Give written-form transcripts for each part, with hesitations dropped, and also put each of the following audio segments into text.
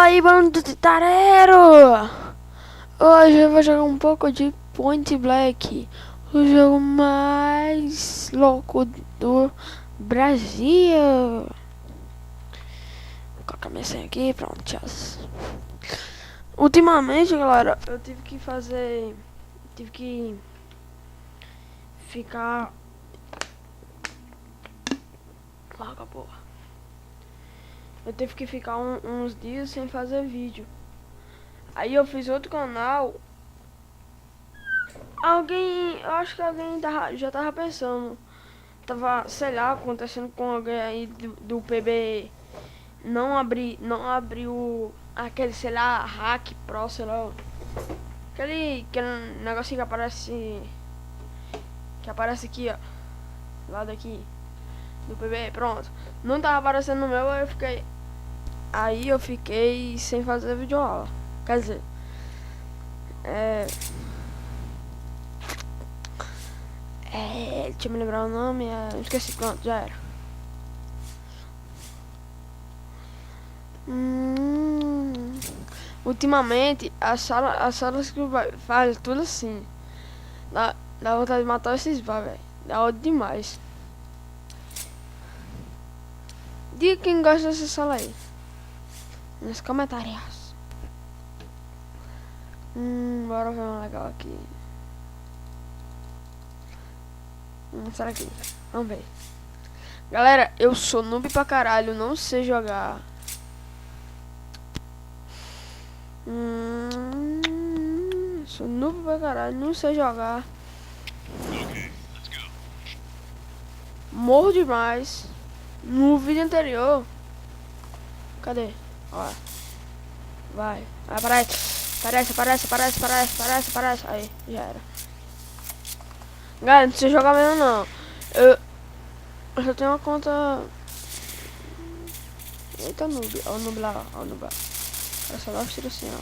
aí, bando de tarero! Hoje eu vou jogar um pouco de Point Black, o jogo mais louco do Brasil. Vou colocar minha senha aqui, pronto, tchau. Ultimamente, galera, eu tive que ficar... Larga a porra. Eu tive que ficar uns dias sem fazer vídeo. Aí eu fiz outro canal. Eu acho que alguém já tava pensando. Tava, sei lá, acontecendo com alguém aí do PB. Não abriu aquele, sei lá, hack pro, sei lá. Aquele negocinho que aparece. Que aparece aqui, ó. Lado aqui. Do PB, pronto. Não tava aparecendo no meu, aí eu fiquei sem fazer videoaula. Quer dizer, deixa eu me lembrar o nome, esqueci, pronto, já era. Ultimamente, as salas que faz tudo assim. Dá vontade de matar esses pá, velho. Dá ódio demais. Diga quem gosta dessa sala aí nos comentários. Bora ver uma legal aqui. Será que... Vamos ver. Galera, eu sou noob pra caralho, não sei jogar. Sou noob pra caralho, não sei jogar. Morro demais. No vídeo anterior. Cadê? Ó. Vai, aparece. Aí, já era. Galera, não precisa jogar mesmo não. Eu só tenho uma conta. Eita, noob. Ó o noob lá, ó o noob lá. Olha só, dá um tiro assim, ó.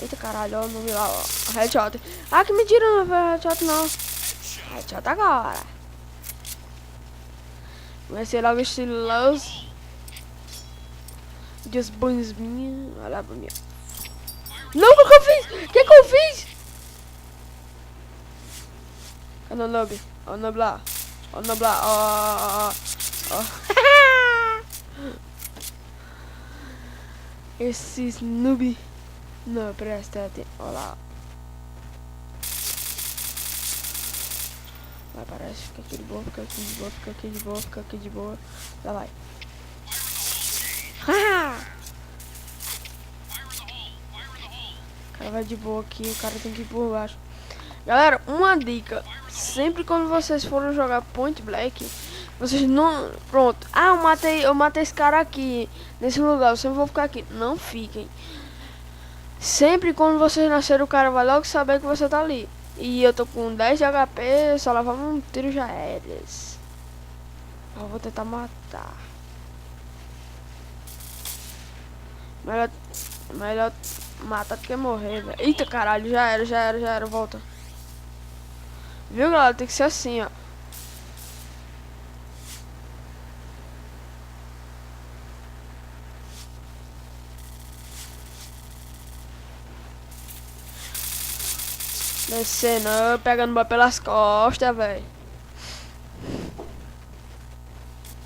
Eita caralho, ó o noob lá, ó. Headshot. Ah, que mentira, não foi headshot não. Headshot agora. Vai ser logo estiloso. Dias bons minha. Olha lá pra mim. Não, o que eu fiz? O que eu fiz? Cadê o noob? Ó o noob lá. Ó o noob lá. Ó. Esses noob não presta atenção. Olha lá. Vai, parece. Fica aqui de boa, fica aqui de boa. Lá vai. O cara vai de boa aqui, o cara tem que ir por baixo. Galera, uma dica. Sempre quando vocês forem jogar Point Black, vocês não... Pronto. Ah, eu matei esse cara aqui, nesse lugar, eu sempre vou ficar aqui. Não fiquem. Sempre quando vocês nascerem, o cara vai logo saber que você tá ali. E eu tô com 10 de HP, só levava um tiro já era. Eu vou tentar matar. Melhor matar do que morrer, velho. Eita caralho, já era, volta. Viu, galera? Tem que ser assim, ó. Descendo, pegando bola pelas costas, velho.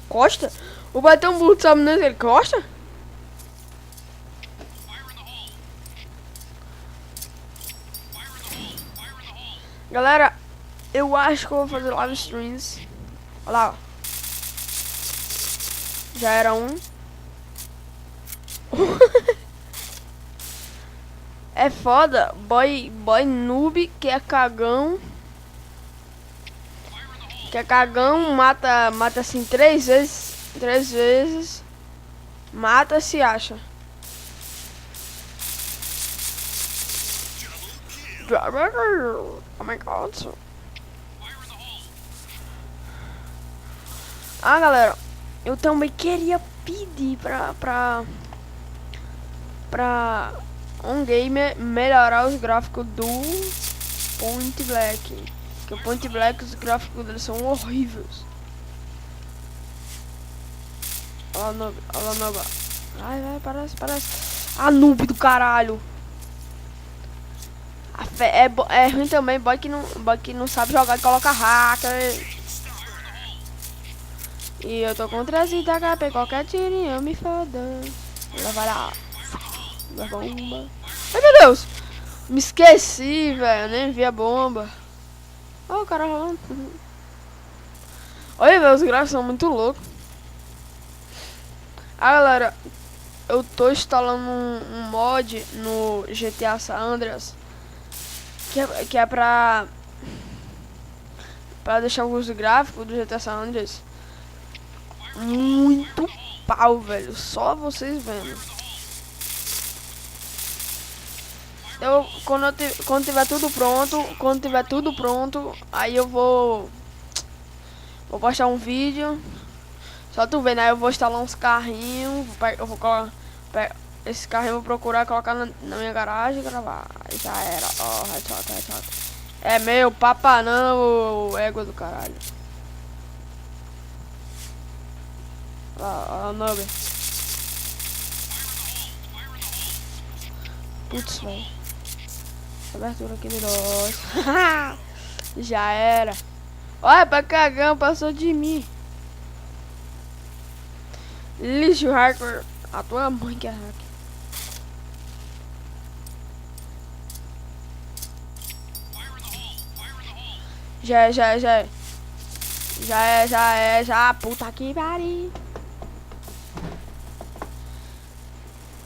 Costa? O boy tem um burro, sabe, né? Ele costa? Galera, eu acho que eu vou fazer live streams. Olha lá, ó. Já era um. É foda, boy noob que é cagão. Mata assim 3 vezes. Mata, se acha. Oh my god. Ah, galera, eu também queria pedir pra gamer melhorar os gráficos do Point Black. Porque o Point Black, os gráficos deles são horríveis. Olha lá, nova. Vai, parece. A noob do caralho. É ruim também, boy que não sabe jogar e coloca hacker. E eu tô com 13 de HP, qualquer tirinho eu me foda. Leva lá. Leva bomba. Ai meu Deus! Me esqueci, velho. Nem vi a bomba. Ó, o cara rolando. Olha, velho, os gráficos são muito loucos. Ah, galera, eu tô instalando um mod no GTA San Andreas que é pra deixar alguns gráficos do GTA San Andreas muito pau, velho. Só vocês vendo. Quando tiver tudo pronto, aí eu vou postar um vídeo. Só tu vendo, aí eu vou instalar uns carrinhos. Eu vou colocar esse carrinho, eu vou procurar colocar na minha garagem e gravar. Aí já era. Ó, headshot. É meu, papa não, o ego do caralho. Ó, noob. Putz, velho. Abertura aqui de nós. Já era. Olha, pra cagão, passou de mim. Lixo hacker. A tua mãe que é hacker. Já. Puta que pariu.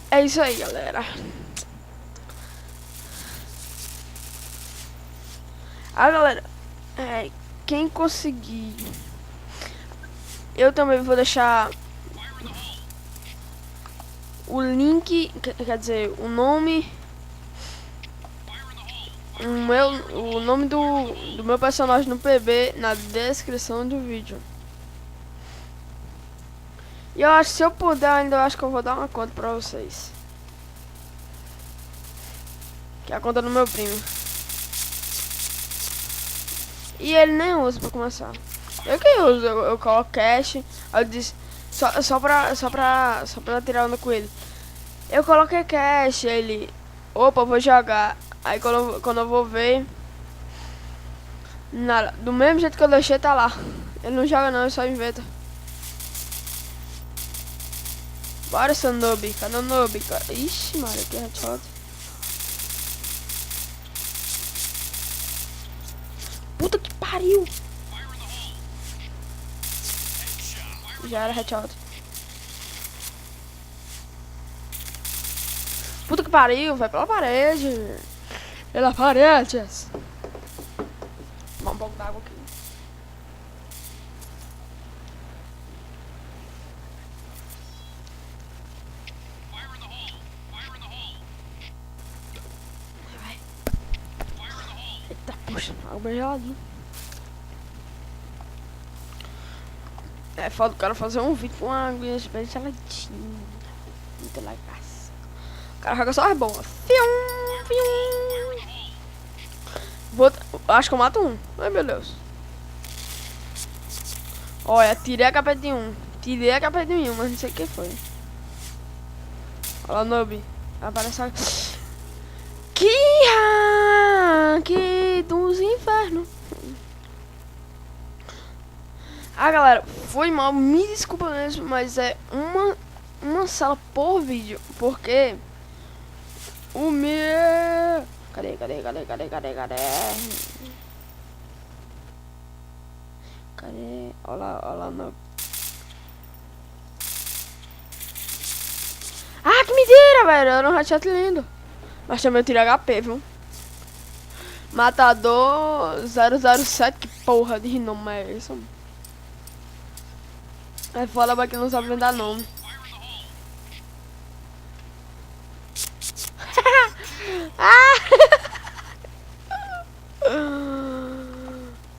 É isso aí, galera. Galera, quem conseguir, eu também vou deixar o link, quer dizer, o nome do meu personagem no PB na descrição do vídeo. E eu acho que se eu puder, ainda eu acho que eu vou dar uma conta pra vocês. Que é a conta do meu primo. E ele nem usa pra começar. Eu que uso, eu coloco cash. Aí eu disse, só pra tirar onda com ele. Eu coloquei cash, ele, opa, vou jogar. Aí quando eu vou ver, nada, do mesmo jeito que eu deixei, tá lá. Ele não joga não, ele só inventa. Bora, seu noob. Cadê o noob, cara? Ixi, Maria, que headshot. Puta que pariu. Já era headshot. Puta que pariu, vai pela parede. Pela parede. Tomar um pouco d'água aqui. Eita, puxa, água bem geladinha. É foda o cara fazer um vídeo com uma aguinha bem geladinha. Muito legal. O cara joga só as bombas. Acho que eu mato um. Ai meu Deus. Olha, tirei a capa de um. Mas não sei o que foi. Olha lá, noob. Aparece a... Que dos infernos. Galera, foi mal. Me desculpa mesmo, mas é uma sala por vídeo. Porque o meu... Cadê? Olha lá, não. Que mentira, velho. Era um headshot lindo. Mas também eu tirei HP, viu? Matador 007. Que porra de nome é esse? É foda, mas que não sabe dar nome.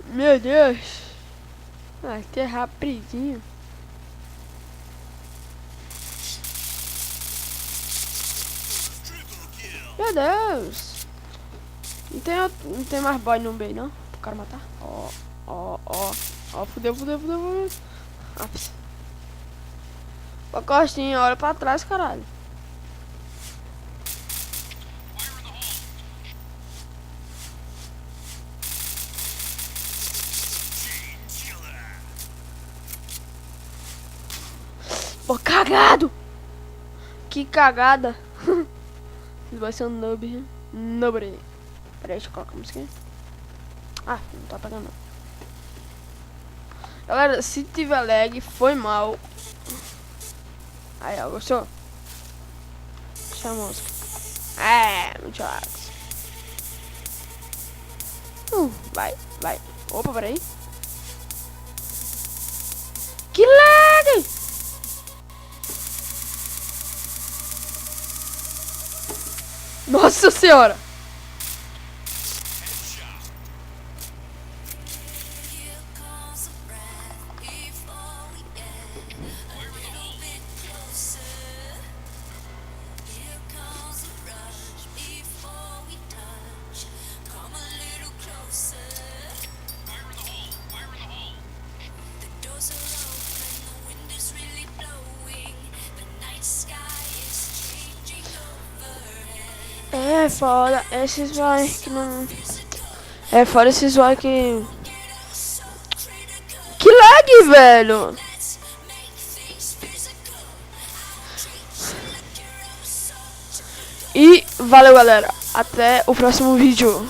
Meu Deus. Que é rapidinho. Meu Deus. Não tem mais boy no meio, não? Pro cara matar. Ó, fudeu. Ô, Costinha, olha pra trás, caralho. Pô, cagado! Que cagada! Isso vai ser um noob. Noob. Peraí, deixa eu colocar a música aí. Ah, não tá pegando não. Galera, se tiver lag, foi mal. Aí, ó, gostou? Deixa a música. Muito lag. Vai. Opa, peraí. Que lag! Nossa senhora! É foda, esses vai que não... É foda esses vai que... Que lag, velho! E valeu, galera. Até o próximo vídeo.